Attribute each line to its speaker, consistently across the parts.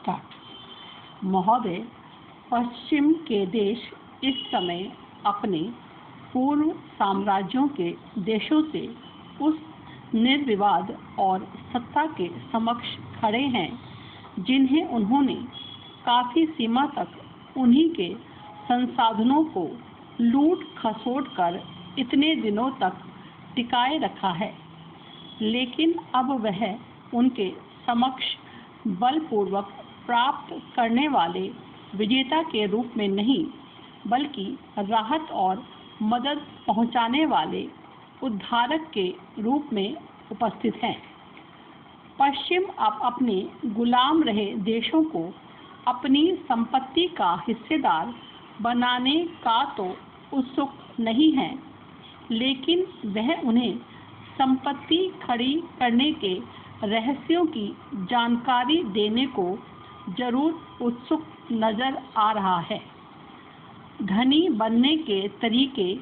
Speaker 1: Start. महोदय, पश्चिम के देश इस समय अपने पूर्व साम्राज्यों के देशों से उस निर्विवाद और सत्ता के समक्ष खड़े हैं जिन्हें उन्होंने काफी सीमा तक उन्हीं के संसाधनों को लूट खसोट कर इतने दिनों तक टिकाए रखा है। लेकिन अब वह उनके समक्ष बलपूर्वक प्राप्त करने वाले विजेता के रूप में नहीं, बल्कि राहत और मदद पहुंचाने वाले उद्धारक के रूप में उपस्थित हैं। पश्चिम अब अपने गुलाम रहे देशों को अपनी संपत्ति का हिस्सेदार बनाने का तो उत्सुक नहीं है, लेकिन वह उन्हें संपत्ति खड़ी करने के रहस्यों की जानकारी देने को जरूर उत्सुक नजर आ रहा है। धनी बनने के तरीके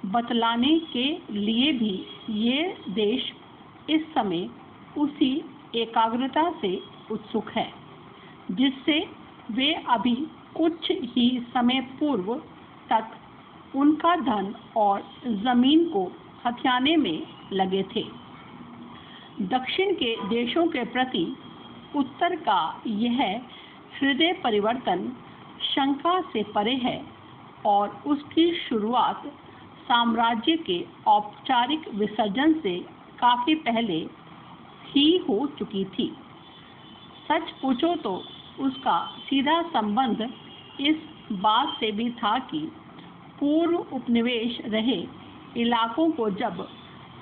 Speaker 1: बतलाने के लिए भी ये देश इस समय उसी एकाग्रता से उत्सुक है जिससे वे अभी कुछ ही समय पूर्व तक उनका धन और जमीन को हथियाने में लगे थे। दक्षिण के देशों के प्रति उत्तर का यह हृदय परिवर्तन शंका से परे है और उसकी शुरुआत साम्राज्य के औपचारिक विसर्जन से काफी पहले ही हो चुकी थी। सच पूछो तो उसका सीधा संबंध इस बात से भी था कि पूर्व उपनिवेश रहे इलाकों को जब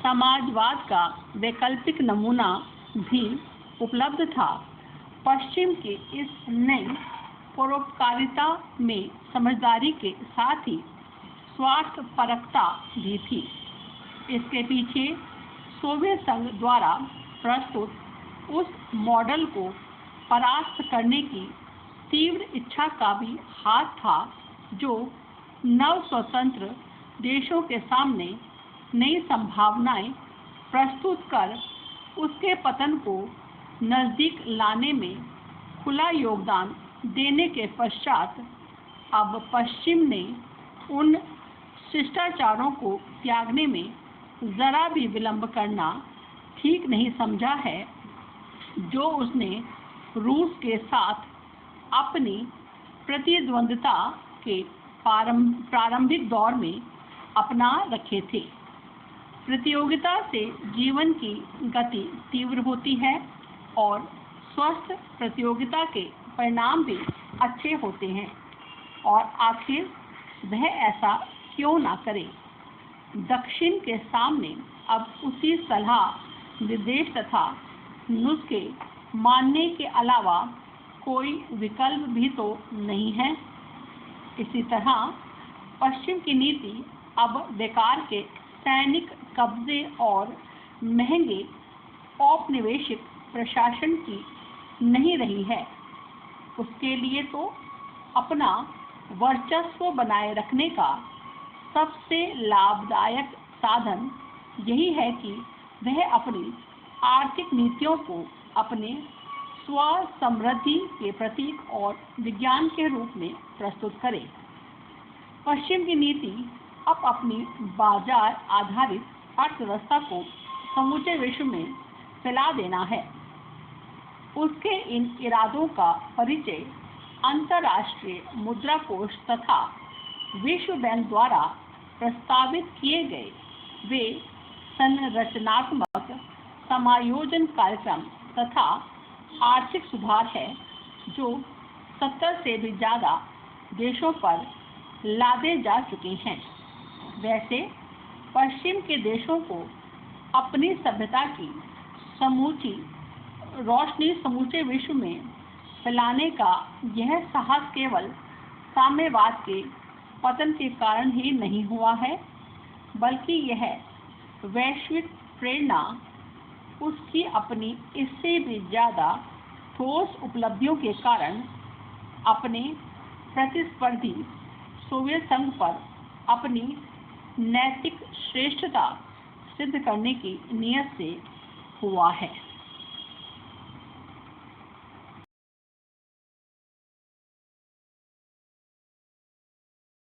Speaker 1: समाजवाद का वैकल्पिक नमूना भी उपलब्ध था, पश्चिम की इस नई परोपकारिता में समझदारी के साथ ही स्वार्थपरकता भी थी। इसके पीछे सोवियत संघ द्वारा प्रस्तुत उस मॉडल को परास्त करने की तीव्र इच्छा का भी हाथ था जो नव स्वतंत्र देशों के सामने नई संभावनाएं प्रस्तुत कर उसके पतन को नजदीक लाने में खुला योगदान देने के पश्चात अब पश्चिम ने उन शिष्टाचारों को त्यागने में जरा भी विलंब करना ठीक नहीं समझा है जो उसने रूस के साथ अपनी प्रतिद्वंद्विता के प्रारंभिक दौर में अपना रखे थे। प्रतियोगिता से जीवन की गति तीव्र होती है और स्वस्थ प्रतियोगिता के परिणाम भी अच्छे होते हैं, और आखिर वह ऐसा क्यों ना करे। दक्षिण के सामने अब उसी सलाह निर्देश तथा नुस्खे मानने के अलावा कोई विकल्प भी तो नहीं है। इसी तरह पश्चिम की नीति अब बेकार के सैनिक कब्जे और महंगे औपनिवेशिक प्रशासन की नहीं रही है। उसके लिए तो अपना वर्चस्व बनाए रखने का सबसे लाभदायक साधन यही है कि वह अपनी आर्थिक नीतियों को अपने स्व समृद्धि के प्रतीक और विज्ञान के रूप में प्रस्तुत करे। पश्चिम की नीति अब अपनी बाजार आधारित अर्थव्यवस्था को समूचे विश्व में फैला देना है। उसके इन इरादों का परिचय अंतर्राष्ट्रीय मुद्रा कोष तथा विश्व बैंक द्वारा प्रस्तावित किए गए वे संरचनात्मक समायोजन कार्यक्रम तथा आर्थिक सुधार है जो 70 से भी ज़्यादा देशों पर लादे जा चुके हैं। वैसे पश्चिम के देशों को अपनी सभ्यता की समूची रोशनी समूचे विश्व में फैलाने का यह साहस केवल साम्यवाद के पतन के कारण ही नहीं हुआ है, बल्कि यह वैश्विक प्रेरणा उसकी अपनी इससे भी ज़्यादा ठोस उपलब्धियों के कारण अपने प्रतिस्पर्धी सोवियत संघ पर अपनी नैतिक श्रेष्ठता सिद्ध करने की नीयत से हुआ है।